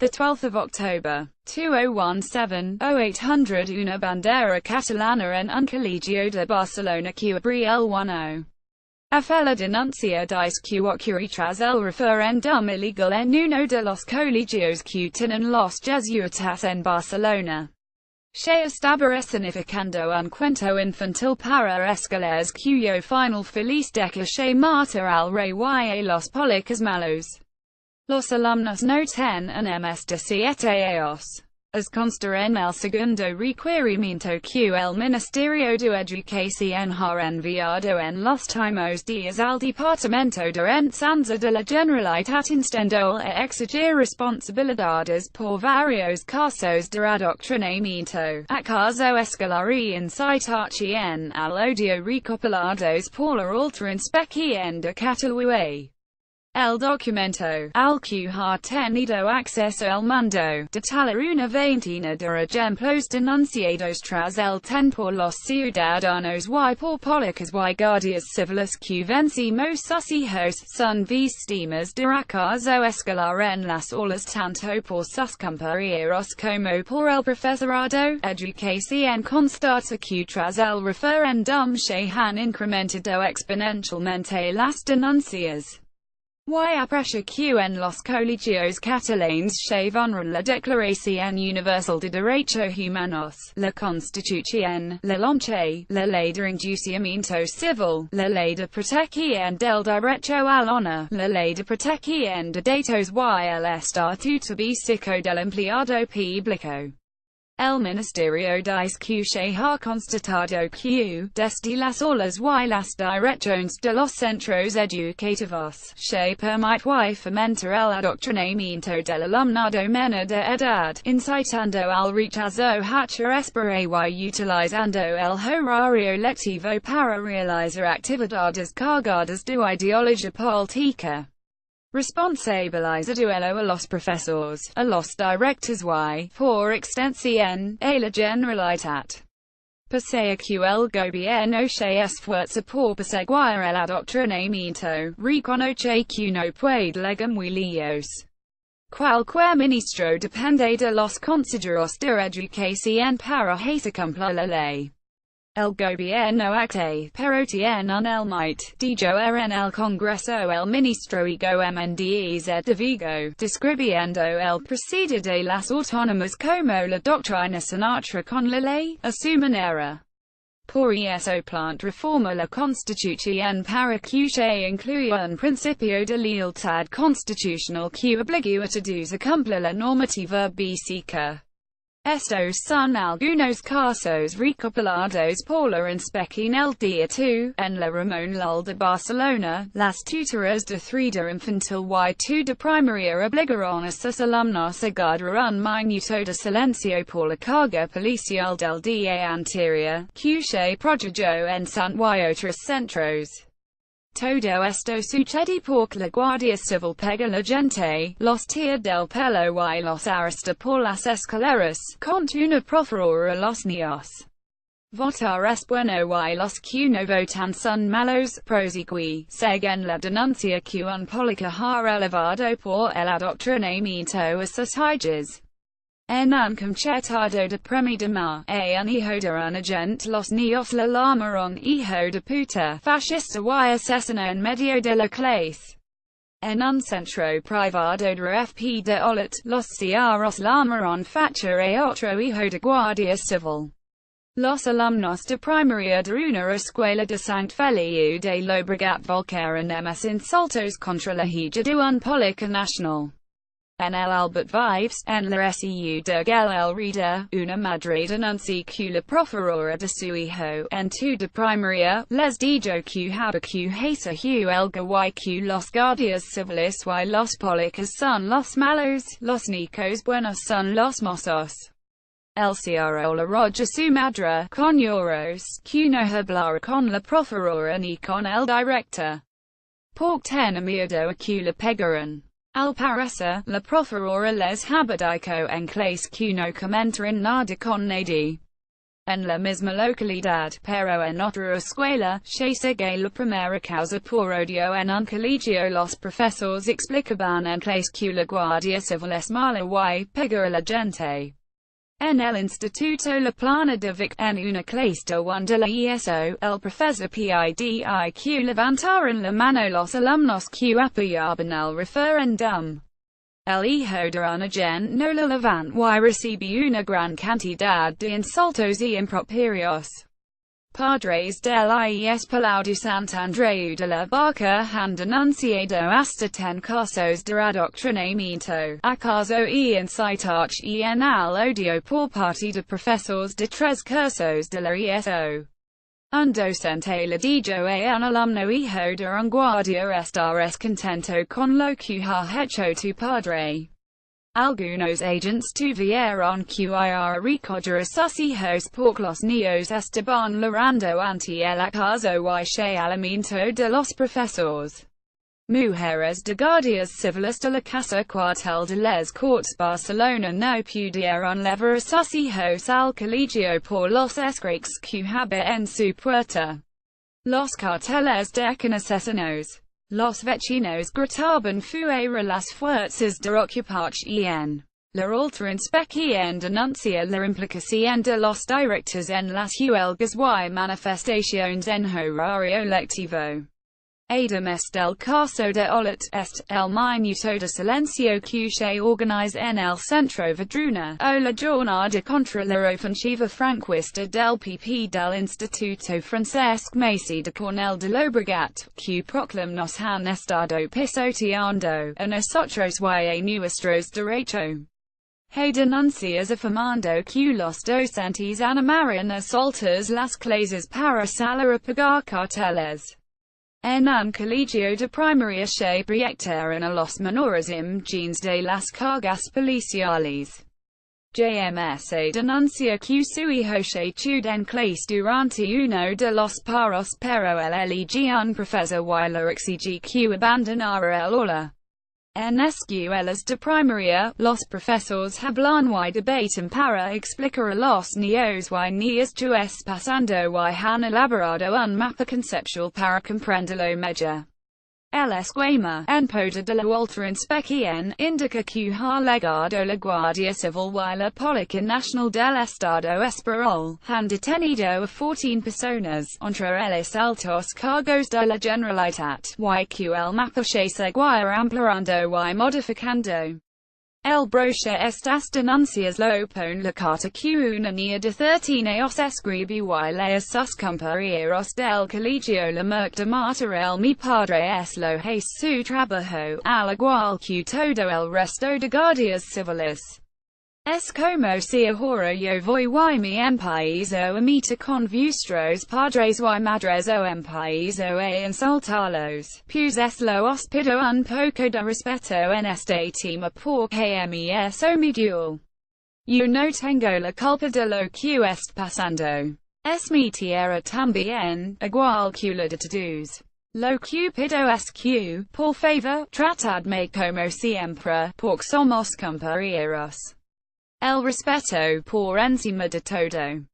the 12th of October, 2017, 0800 una bandera catalana en un colegio de Barcelona que abri el 10. EFELa denuncia dice que ocurri tras el referéndum ilegal en uno de los colegios que tienen los jesuitas en Barcelona. Se estaba significando un cuento infantil para escolares cuyo final feliz deja se matar al rey y los policos malos. Los alumnos no tienen más de 7 años. As consta en el segundo requerimiento que el Ministerio de Educación ha enviado en los últimos días al Departamento de Enseñanza de la Generalitat instando a exigir responsabilidades por varios casos de adoctrinamiento, acaso escolar y incitación al odio recopilados por la Alta Inspección de Cataluña. El documento, al que ha tenido acceso el mundo, detalla una veintena de ejemplos denunciados tras el tiempo los ciudadanos y por policos y guardias civiles que vencimos sus hijos son víctimas de acaso escolar en las aulas tanto por sus compañeros como por el profesorado. Educación constata que tras el referéndum se han incrementado exponencialmente las denuncias. Y aprecia que en los colegios catalanes se vulnera la Declaración Universal de Derechos Humanos, la Constitución, la LOMCE, la Ley de Enjuiciamiento Civil, la Ley de Protección del Derecho al Honor, la Ley de Protección de Datos y el Estatuto Básico del Empleado Público. El Ministerio dice que se ha constatado que, desde las aulas y las direcciones de los centros educativos, se permite fomentar el adoctrinamiento del alumnado menor de edad, incitando al rechazo hacia espera y utilizando el horario lectivo para realizar actividades cargadas de ideología política. Responsabilizando a los profesores, a los directores y, por extensión, a la Generalitat. Pese a que el gobierno se esfuerza por perseguir el adoctrinamiento, reconoce que no puede legalizarlos. Cualquier ministro depende de los consejeros de educación para hacer cumplir la ley. El gobierno acta, pero tienen el might, dijo en el Congreso el ministro Gómez de Vigo, describiendo el proceder de las autónomas como la doctrina sinatra con la ley, a su manera. Por eso reforma la Constitución para que se incluya un principio de lealtad constitucional que obliga a todos a cumplir la normativa básica. Estos son algunos casos recopilados por la Inspección el día 2, en la Ramon Llull de Barcelona. Las tutoras de 3 de infantil y 2 de primaria obligaron a sus alumnos a guardar un minuto de silencio por la carga policial del día anterior, que se produjo en Sant y otros centros. Todo esto sucede porque la Guardia Civil pega la gente, los tira del pelo y los arresta por las escaleras, con una profesora a los niños. Votar es bueno y los que no votan son malos, prosigue, según la denuncia que un polic ha elevado por el adoctrinamiento a sus hijas. En un concertado de premio de mar, un hijo de un agente los niños le llamaron hijo de puta, fascista y asesino en medio de la clase. En un centro privado de FP de Olot, los cieros llamaron facha a otro hijo de guardia civil. Los alumnos de primaria de una escuela de Sant Feliu de Llobregat volcaron ms insultos contra la hija de un polic nacional. En el Albert Vives, en la SEU de el Reader, una madre denuncia que la profesora de su hijo, en 2 de primaria, les dijo que había que hacer huelga y que los guardias civiles y los policos son los malos, los nicos buenos son los mozos. El cierro la roja su madre, con lloros, que no hablara con la profesora ni con el director. Porque tenía miedo a que la pegaran. Al parecer, la profesora les había dicho en clase que no comentaran nada con nadie. en la misma localidad, pero en otra escuela, se sigue la primera causa por odio en un colegio. Los profesores explicaban en clase que la guardia civil es mala y pega a la gente. En el instituto la plana de Vic, en una clase de 1 de la ESO, el profesor pidi que levantaron la mano los alumnos que apoyaban el referéndum. El hijo de un agente no la levantó y recibió una gran cantidad de insultos y improperios. Padres del IES Palau de Sant Andreu de la Barca han denunciado hasta 10 casos de adoctrinamiento, acaso y incitación al odio por parte de profesores de 3 cursos de la ESO. Un docente le dijo a un alumno hijo de un guardia estarás contento con lo que ha hecho tu padre. Algunos agentes tuvieron que ir a recoger a sus hijos porque los niños estaban llorando ante el acaso y señalamiento de los profesores. Mujeres de guardias civiles de la Casa Cuartel de les Corts Barcelona no pudieron llevar a sus hijos al colegio por los escraches que había en su puerta. Los carteles de asesinos. Los vecinos gritaban fuera las fuerzas de ocupación. La alta inspección denuncia la implicación de los directores en las huelgas y manifestaciones en horario lectivo. Además del caso de Olet, el minuto de silencio que se organiza en el centro Vadruna, o la jornada contra la ofensiva franquista del PP del Instituto Francesc Macy de Cornell de Llobregat, que proclam nos han estado pisoteando, a nosotros y a nuestros derechos. Hay denuncias afirmando que los docentes animaron a soltar las clases para salir a pagar carteles. En un colegio de primaria se proyectaron a los menores imágenes de las cargas policiales. JMS denuncia que su hijo se estudió en clase durante uno de los paros pero el elige un profesor y le exige que abandonara el aula. En escuelas de primaria, los profesores hablan y debaten para explicar a los niños y niñas que está pasando y han elaborado un mapa conceptual para comprenderlo mejor. El esquema, en poder de la alta inspección, indica que ha legado la Guardia Civil y la Policía Nacional del Estado Español, han detenido a 14 personas, entre ellos altos cargos de la Generalitat, y que el mapa se seguirá ampliando y modificando. El broche estas denuncias lo pone la carta que una niña de 13 años escribió y lee a sus compañeros del colegio la de matar mi padre es lo es su trabajo, al igual que todo el resto de guardias civiles. Es como si ahora yo voy y me empiezo a meter con vuestros padres y madres o empiezo a insultarlos, pues es lo os pido un poco de respeto en este tema porque me es omitido. Yo no tengo la culpa de lo que está pasando. Es mi tierra también, igual que la de todos. Lo que pido es que, por favor, tratadme como siempre, porque somos compañeros. El respeto por encima de todo.